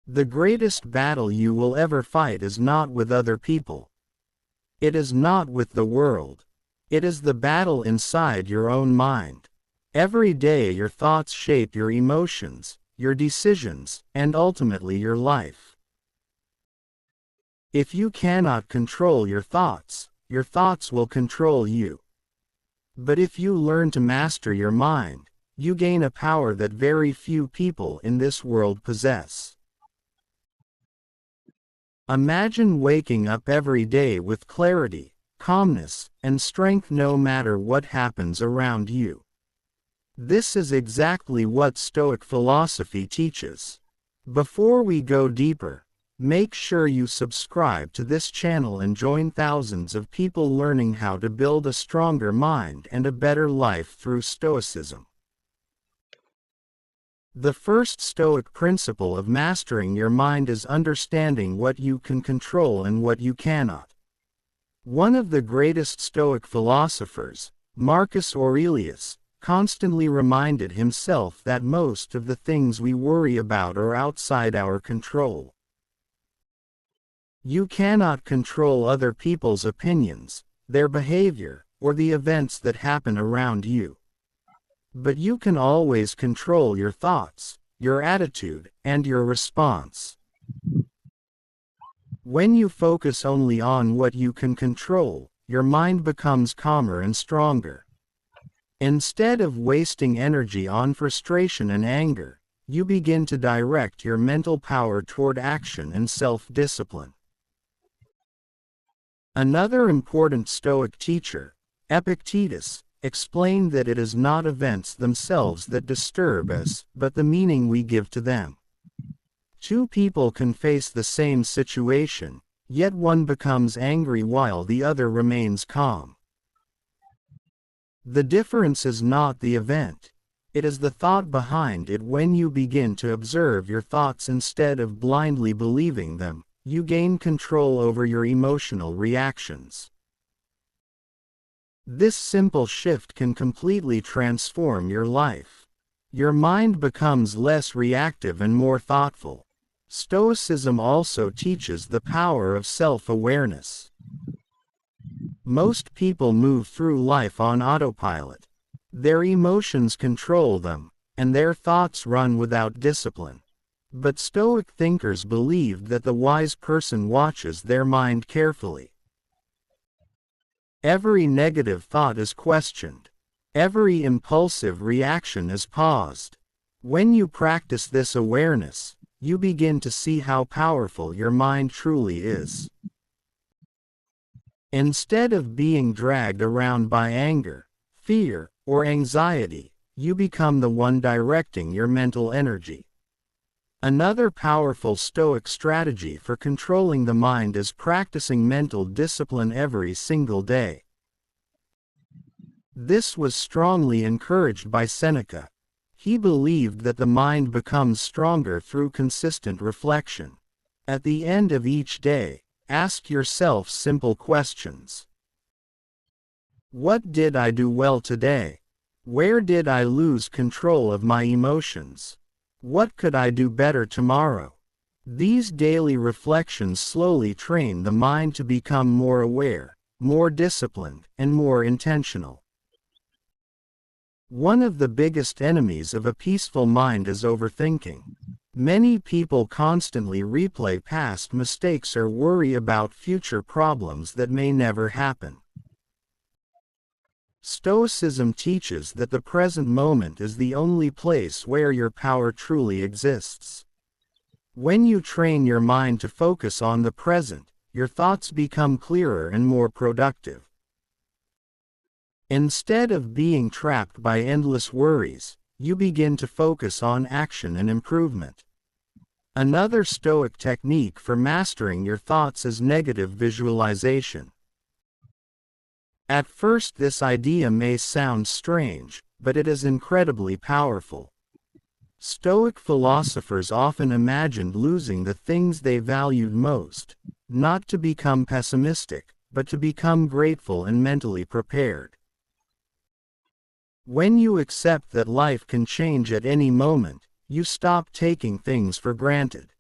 The greatest battle you will ever fight is not with other people. It is not with the world. It is the battle inside your own mind. Every day your thoughts shape your emotions, your decisions, and ultimately your life. If you cannot control your thoughts will control you. But if you learn to master your mind, you gain a power that very few people in this world possess. Imagine waking up every day with clarity, calmness, and strength no matter what happens around you. This is exactly what Stoic philosophy teaches. Before we go deeper, make sure you subscribe to this channel and join thousands of people learning how to build a stronger mind and a better life through Stoicism. The first Stoic principle of mastering your mind is understanding what you can control and what you cannot. One of the greatest Stoic philosophers, Marcus Aurelius, constantly reminded himself that most of the things we worry about are outside our control. You cannot control other people's opinions, their behavior, or the events that happen around you. But you can always control your thoughts, your attitude, and your response. When you focus only on what you can control, your mind becomes calmer and stronger. Instead of wasting energy on frustration and anger, you begin to direct your mental power toward action and self-discipline. Another important Stoic teacher, Epictetus, explained that it is not events themselves that disturb us, but the meaning we give to them. Two people can face the same situation, yet one becomes angry while the other remains calm. The difference is not the event. It is the thought behind it. When you begin to observe your thoughts instead of blindly believing them, you gain control over your emotional reactions. This simple shift can completely transform your life. Your mind becomes less reactive and more thoughtful. Stoicism also teaches the power of self-awareness. Most people move through life on autopilot. Their emotions control them, and their thoughts run without discipline. But Stoic thinkers believed that the wise person watches their mind carefully. Every negative thought is questioned. Every impulsive reaction is paused. When you practice this awareness, you begin to see how powerful your mind truly is. Instead of being dragged around by anger, fear, or anxiety, you become the one directing your mental energy. Another powerful Stoic strategy for controlling the mind is practicing mental discipline every single day. This was strongly encouraged by Seneca. He believed that the mind becomes stronger through consistent reflection. At the end of each day, ask yourself simple questions. What did I do well today? Where did I lose control of my emotions? What could I do better tomorrow? These daily reflections slowly train the mind to become more aware, more disciplined, and more intentional. One of the biggest enemies of a peaceful mind is overthinking. Many people constantly replay past mistakes or worry about future problems that may never happen. Stoicism teaches that the present moment is the only place where your power truly exists. When you train your mind to focus on the present, your thoughts become clearer and more productive. Instead of being trapped by endless worries, you begin to focus on action and improvement. Another Stoic technique for mastering your thoughts is negative visualization. At first this idea may sound strange, but it is incredibly powerful. Stoic philosophers often imagined losing the things they valued most, not to become pessimistic, but to become grateful and mentally prepared. When you accept that life can change at any moment, you stop taking things for granted.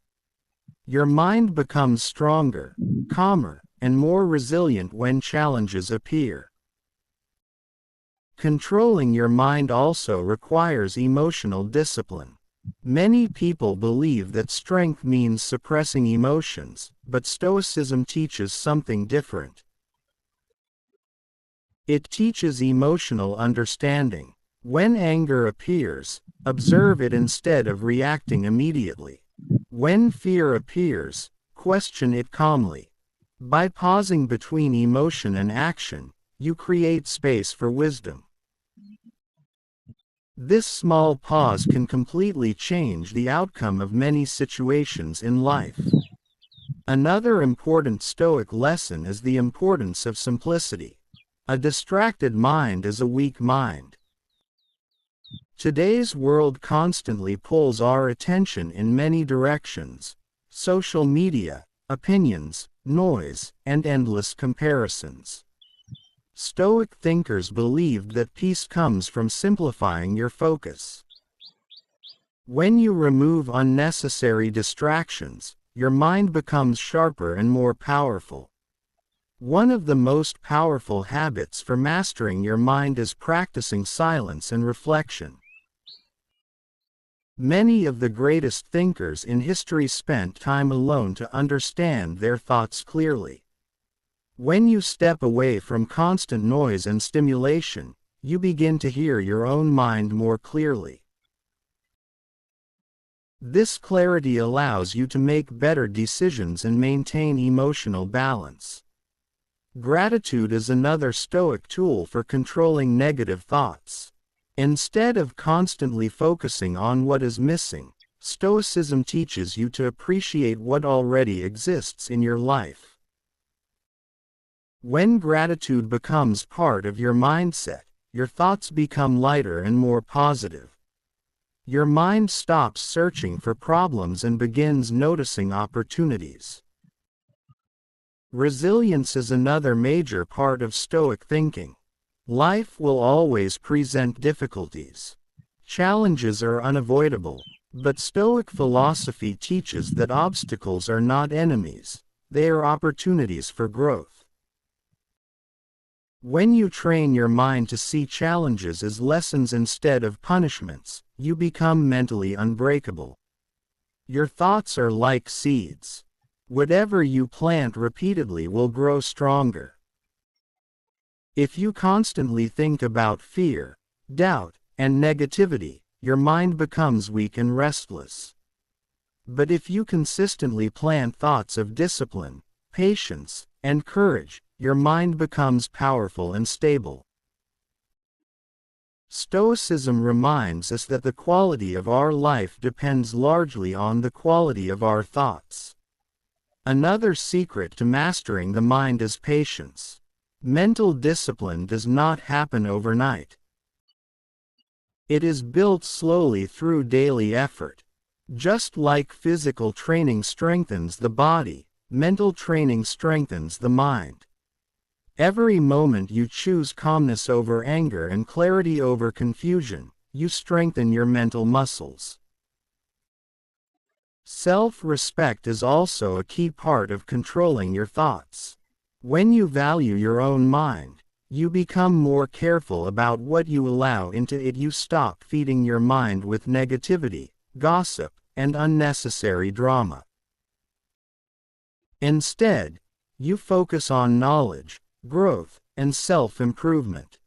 Your mind becomes stronger, calmer, and more resilient when challenges appear. Controlling your mind also requires emotional discipline. Many people believe that strength means suppressing emotions, but Stoicism teaches something different. It teaches emotional understanding. When anger appears, observe it instead of reacting immediately. When fear appears, question it calmly. By pausing between emotion and action, you create space for wisdom. This small pause can completely change the outcome of many situations in life. Another important Stoic lesson is the importance of simplicity. A distracted mind is a weak mind. Today's world constantly pulls our attention in many directions: social media, opinions, noise, and endless comparisons. Stoic thinkers believed that peace comes from simplifying your focus. When you remove unnecessary distractions, your mind becomes sharper and more powerful. One of the most powerful habits for mastering your mind is practicing silence and reflection. Many of the greatest thinkers in history spent time alone to understand their thoughts clearly. When you step away from constant noise and stimulation, you begin to hear your own mind more clearly. This clarity allows you to make better decisions and maintain emotional balance. Gratitude is another Stoic tool for controlling negative thoughts. Instead of constantly focusing on what is missing, Stoicism teaches you to appreciate what already exists in your life. When gratitude becomes part of your mindset, your thoughts become lighter and more positive. Your mind stops searching for problems and begins noticing opportunities. Resilience is another major part of Stoic thinking. Life will always present difficulties. Challenges are unavoidable, but Stoic philosophy teaches that obstacles are not enemies, they are opportunities for growth. When you train your mind to see challenges as lessons instead of punishments, you become mentally unbreakable. Your thoughts are like seeds. Whatever you plant repeatedly will grow stronger. If you constantly think about fear, doubt, and negativity, your mind becomes weak and restless. But if you consistently plant thoughts of discipline, patience, and courage, your mind becomes powerful and stable. Stoicism reminds us that the quality of our life depends largely on the quality of our thoughts. Another secret to mastering the mind is patience. Mental discipline does not happen overnight. It is built slowly through daily effort. Just like physical training strengthens the body, mental training strengthens the mind. Every moment you choose calmness over anger and clarity over confusion, you strengthen your mental muscles. Self-respect is also a key part of controlling your thoughts. When you value your own mind, you become more careful about what you allow into it. You stop feeding your mind with negativity, gossip, and unnecessary drama. Instead, you focus on knowledge, growth, and self-improvement.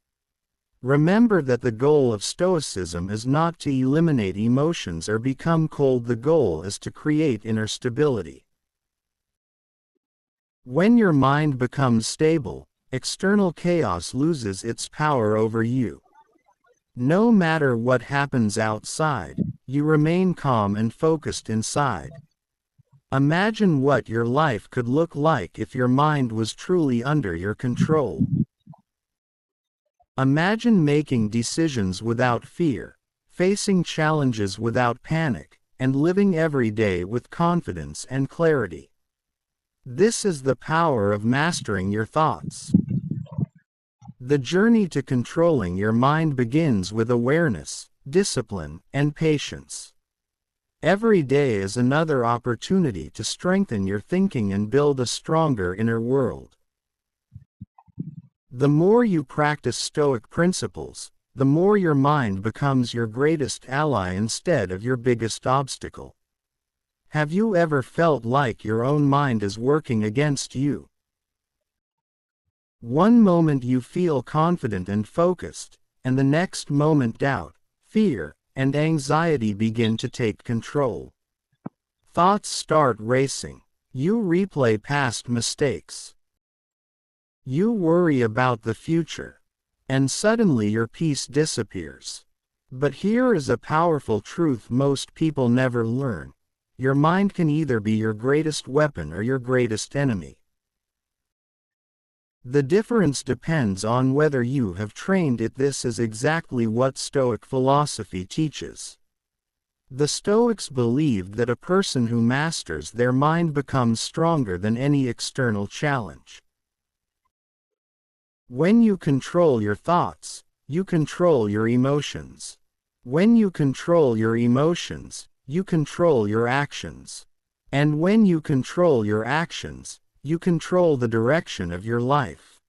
Remember that the goal of Stoicism is not to eliminate emotions or become cold. The goal is to create inner stability. When your mind becomes stable, external chaos loses its power over you. No matter what happens outside, you remain calm and focused inside. Imagine what your life could look like if your mind was truly under your control. Imagine making decisions without fear, facing challenges without panic, and living every day with confidence and clarity. This is the power of mastering your thoughts. The journey to controlling your mind begins with awareness, discipline, and patience. Every day is another opportunity to strengthen your thinking and build a stronger inner world. The more you practice Stoic principles, the more your mind becomes your greatest ally instead of your biggest obstacle. Have you ever felt like your own mind is working against you? One moment you feel confident and focused, and the next moment doubt, fear, and anxiety begin to take control. Thoughts start racing. You replay past mistakes. You worry about the future. And suddenly your peace disappears. But here is a powerful truth most people never learn. Your mind can either be your greatest weapon or your greatest enemy. The difference depends on whether you have trained it. This is exactly what Stoic philosophy teaches. The Stoics believed that a person who masters their mind becomes stronger than any external challenge. When you control your thoughts, you control your emotions. When you control your emotions, you control your actions. And when you control your actions, you control the direction of your life.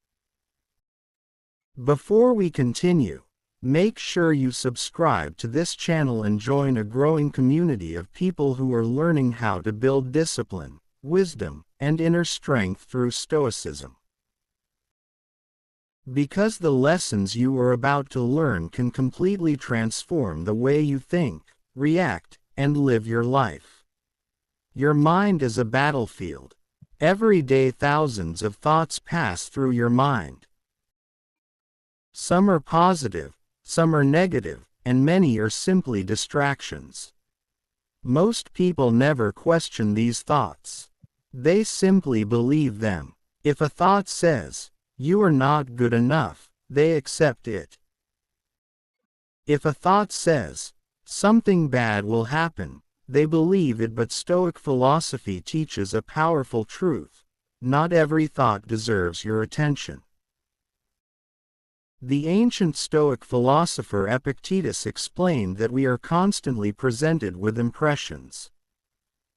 Before we continue, make sure you subscribe to this channel and join a growing community of people who are learning how to build discipline, wisdom, and inner strength through Stoicism. Because the lessons you are about to learn can completely transform the way you think, react, and live your life. Your mind is a battlefield. Every day thousands of thoughts pass through your mind. Some are positive, some are negative, and many are simply distractions. Most people never question these thoughts. They simply believe them. If a thought says, "You are not good enough," they accept it. If a thought says, "Something bad will happen," they believe it. But Stoic philosophy teaches a powerful truth: not every thought deserves your attention. The ancient Stoic philosopher Epictetus explained that we are constantly presented with impressions.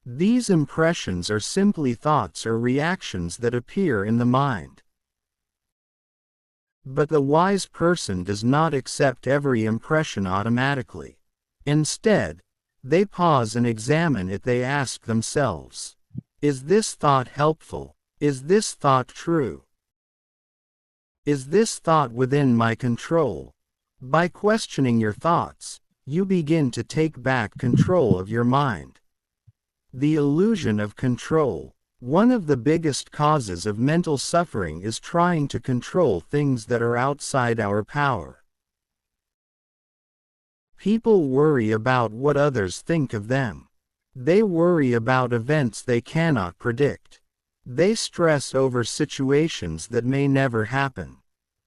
These impressions are simply thoughts or reactions that appear in the mind. But the wise person does not accept every impression automatically. Instead, they pause and examine it. They ask themselves, "Is this thought helpful? Is this thought true? Is this thought within my control?" By questioning your thoughts, you begin to take back control of your mind. The illusion of control. One of the biggest causes of mental suffering is trying to control things that are outside our power. People worry about what others think of them. They worry about events they cannot predict. They stress over situations that may never happen.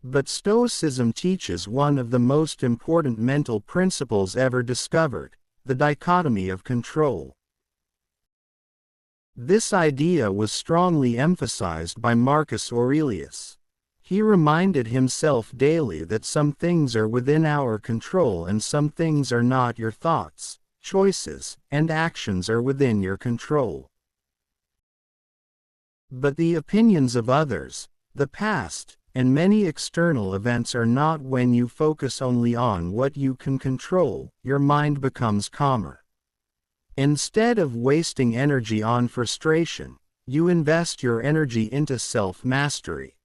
But Stoicism teaches one of the most important mental principles ever discovered: the dichotomy of control. This idea was strongly emphasized by Marcus Aurelius. He reminded himself daily that some things are within our control and some things are not. Your thoughts, choices, and actions are within your control. But the opinions of others, the past, and many external events are not. When you focus only on what you can control, your mind becomes calmer. Instead of wasting energy on frustration, you invest your energy into self-mastery.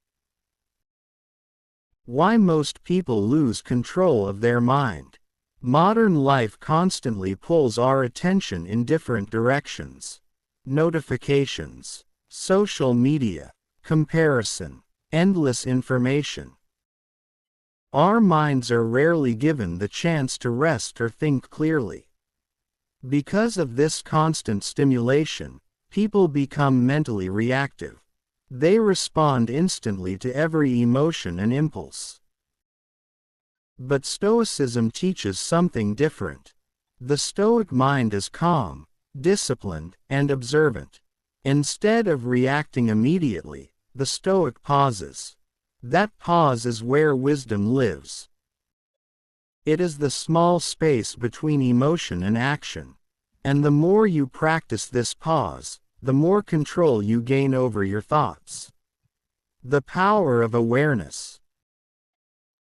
Why most people lose control of their mind? Modern life constantly pulls our attention in different directions. Notifications, social media, comparison, endless information. Our minds are rarely given the chance to rest or think clearly. Because of this constant stimulation, people become mentally reactive. They respond instantly to every emotion and impulse. But Stoicism teaches something different. The Stoic mind is calm, disciplined, and observant. Instead of reacting immediately, the Stoic pauses. That pause is where wisdom lives. It is the small space between emotion and action. And the more you practice this pause, the more control you gain over your thoughts. The power of awareness.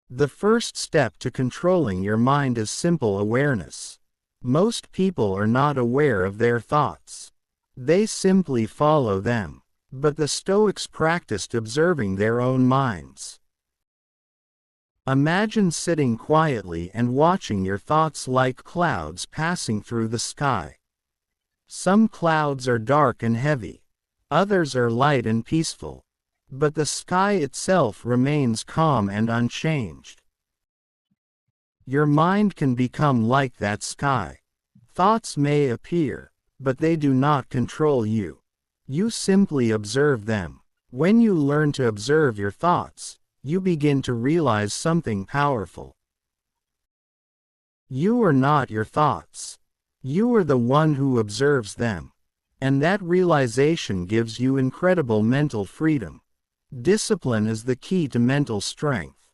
The first step to controlling your mind is simple awareness. Most people are not aware of their thoughts. They simply follow them. But the Stoics practiced observing their own minds. Imagine sitting quietly and watching your thoughts like clouds passing through the sky. Some clouds are dark and heavy. Others are light and peaceful. But the sky itself remains calm and unchanged. Your mind can become like that sky. Thoughts may appear, but they do not control you. You simply observe them. When you learn to observe your thoughts, you begin to realize something powerful. You are not your thoughts. You are the one who observes them. And that realization gives you incredible mental freedom. Discipline is the key to mental strength.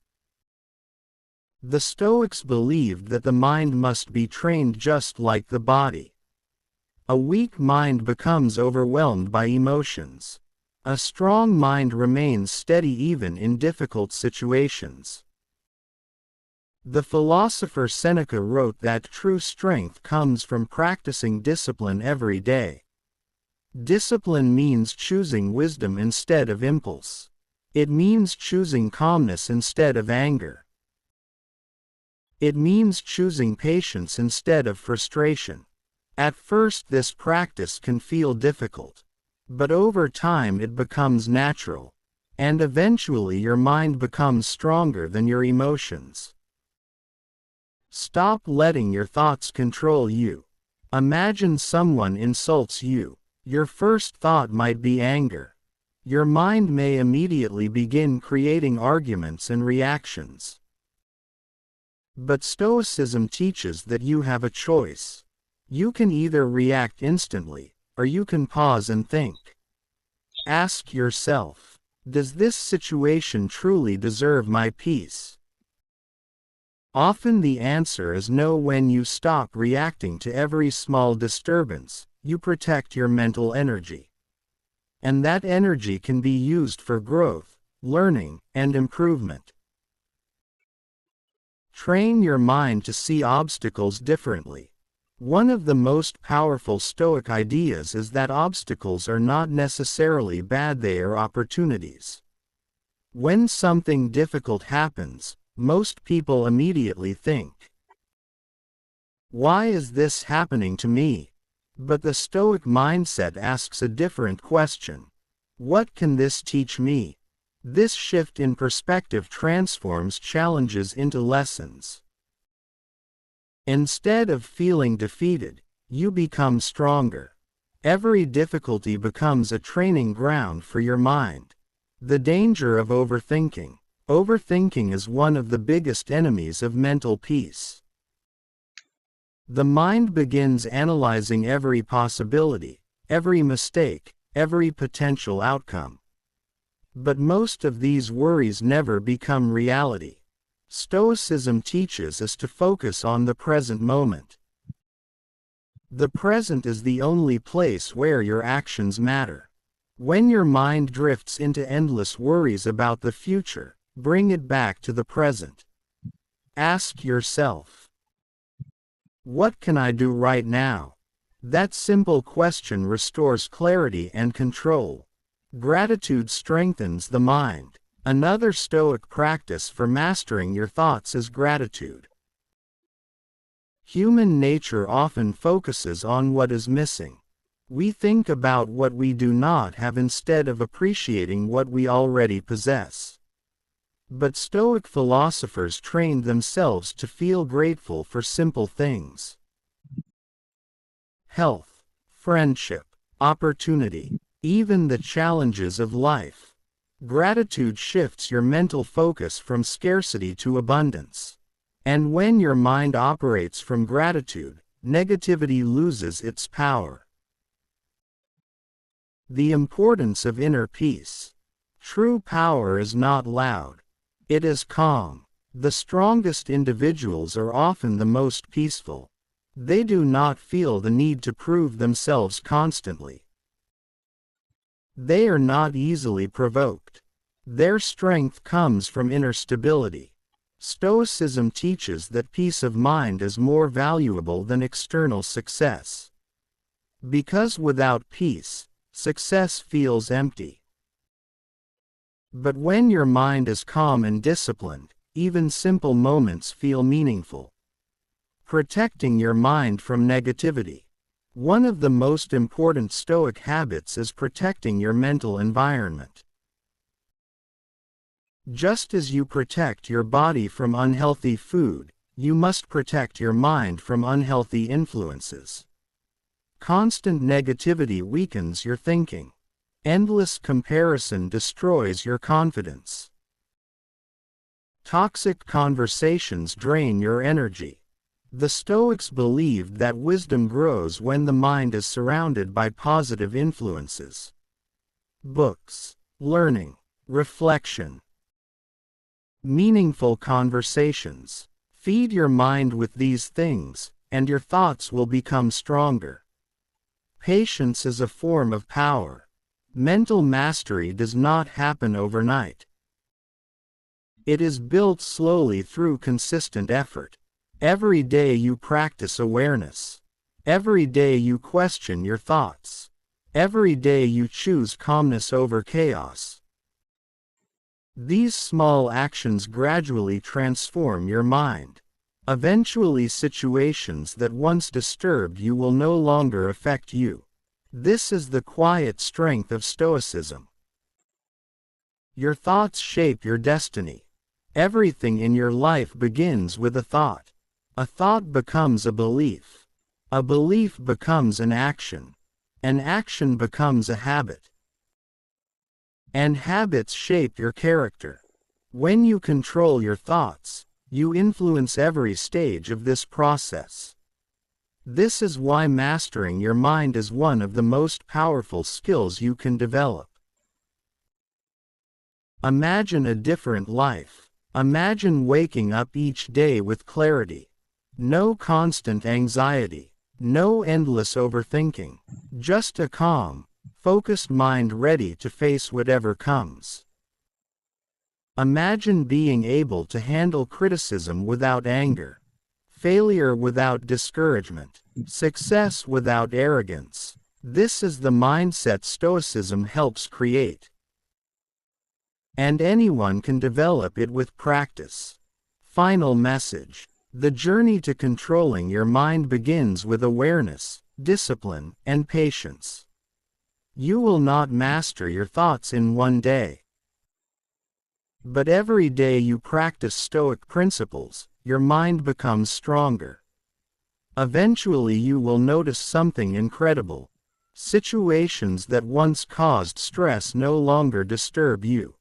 The Stoics believed that the mind must be trained just like the body. A weak mind becomes overwhelmed by emotions. A strong mind remains steady even in difficult situations. The philosopher Seneca wrote that true strength comes from practicing discipline every day. Discipline means choosing wisdom instead of impulse. It means choosing calmness instead of anger. It means choosing patience instead of frustration. At first this practice can feel difficult. But over time it becomes natural. And eventually your mind becomes stronger than your emotions. Stop letting your thoughts control you. Imagine someone insults you. Your first thought might be anger. Your mind may immediately begin creating arguments and reactions. But Stoicism teaches that you have a choice. You can either react instantly, or you can pause and think. Ask yourself, does this situation truly deserve my peace? Often the answer is no. When you stop reacting to every small disturbance, you protect your mental energy. And that energy can be used for growth, learning, and improvement. Train your mind to see obstacles differently. One of the most powerful Stoic ideas is that obstacles are not necessarily bad, they are opportunities. When something difficult happens, most people immediately think, "Why is this happening to me?" But the Stoic mindset asks a different question. What can this teach me? This shift in perspective transforms challenges into lessons. Instead of feeling defeated, you become stronger. Every difficulty becomes a training ground for your mind. The danger of overthinking. Overthinking is one of the biggest enemies of mental peace. The mind begins analyzing every possibility, every mistake, every potential outcome. But most of these worries never become reality. Stoicism teaches us to focus on the present moment. The present is the only place where your actions matter. When your mind drifts into endless worries about the future, bring it back to the present. Ask yourself, what can I do right now? That simple question restores clarity and control. Gratitude strengthens the mind. Another Stoic practice for mastering your thoughts is gratitude. Human nature often focuses on what is missing. We think about what we do not have instead of appreciating what we already possess. But Stoic philosophers trained themselves to feel grateful for simple things. Health, friendship, opportunity, even the challenges of life. Gratitude shifts your mental focus from scarcity to abundance. And when your mind operates from gratitude, negativity loses its power. The importance of inner peace. True power is not loud. It is calm. The strongest individuals are often the most peaceful. They do not feel the need to prove themselves constantly. They are not easily provoked. Their strength comes from inner stability. Stoicism teaches that peace of mind is more valuable than external success. Because without peace, success feels empty. But when your mind is calm and disciplined, even simple moments feel meaningful. Protecting your mind from negativity. One of the most important Stoic habits is protecting your mental environment. Just as you protect your body from unhealthy food, you must protect your mind from unhealthy influences. Constant negativity weakens your thinking. Endless comparison destroys your confidence. Toxic conversations drain your energy. The Stoics believed that wisdom grows when the mind is surrounded by positive influences. Books, learning, reflection, meaningful conversations. Feed your mind with these things, and your thoughts will become stronger. Patience is a form of power. Mental mastery does not happen overnight. It is built slowly through consistent effort. Every day you practice awareness. Every day you question your thoughts. Every day you choose calmness over chaos. These small actions gradually transform your mind. Eventually, situations that once disturbed you will no longer affect you. This is the quiet strength of Stoicism. Your thoughts shape your destiny. Everything in your life begins with a thought. A thought becomes a belief. A belief becomes an action. An action becomes a habit. And habits shape your character. When you control your thoughts, you influence every stage of this process. This is why mastering your mind is one of the most powerful skills you can develop. Imagine a different life. Imagine waking up each day with clarity. No constant anxiety. No endless overthinking. Just a calm, focused mind ready to face whatever comes. Imagine being able to handle criticism without anger, failure without discouragement, success without arrogance. This is the mindset Stoicism helps create. And anyone can develop it with practice. Final message. The journey to controlling your mind begins with awareness, discipline, and patience. You will not master your thoughts in one day. But every day you practice Stoic principles, your mind becomes stronger. Eventually you will notice something incredible. Situations that once caused stress no longer disturb you.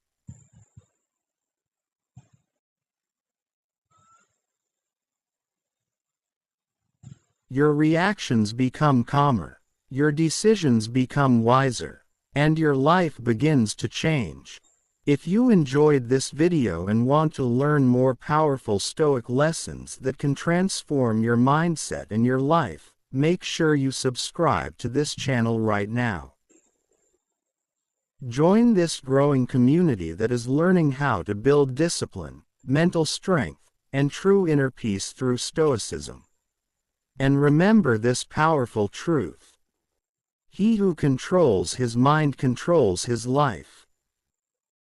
Your reactions become calmer. Your decisions become wiser. And your life begins to change. If you enjoyed this video and want to learn more powerful Stoic lessons that can transform your mindset and your life, make sure you subscribe to this channel right now. Join this growing community that is learning how to build discipline, mental strength, and true inner peace through Stoicism. And remember this powerful truth: he who controls his mind controls his life.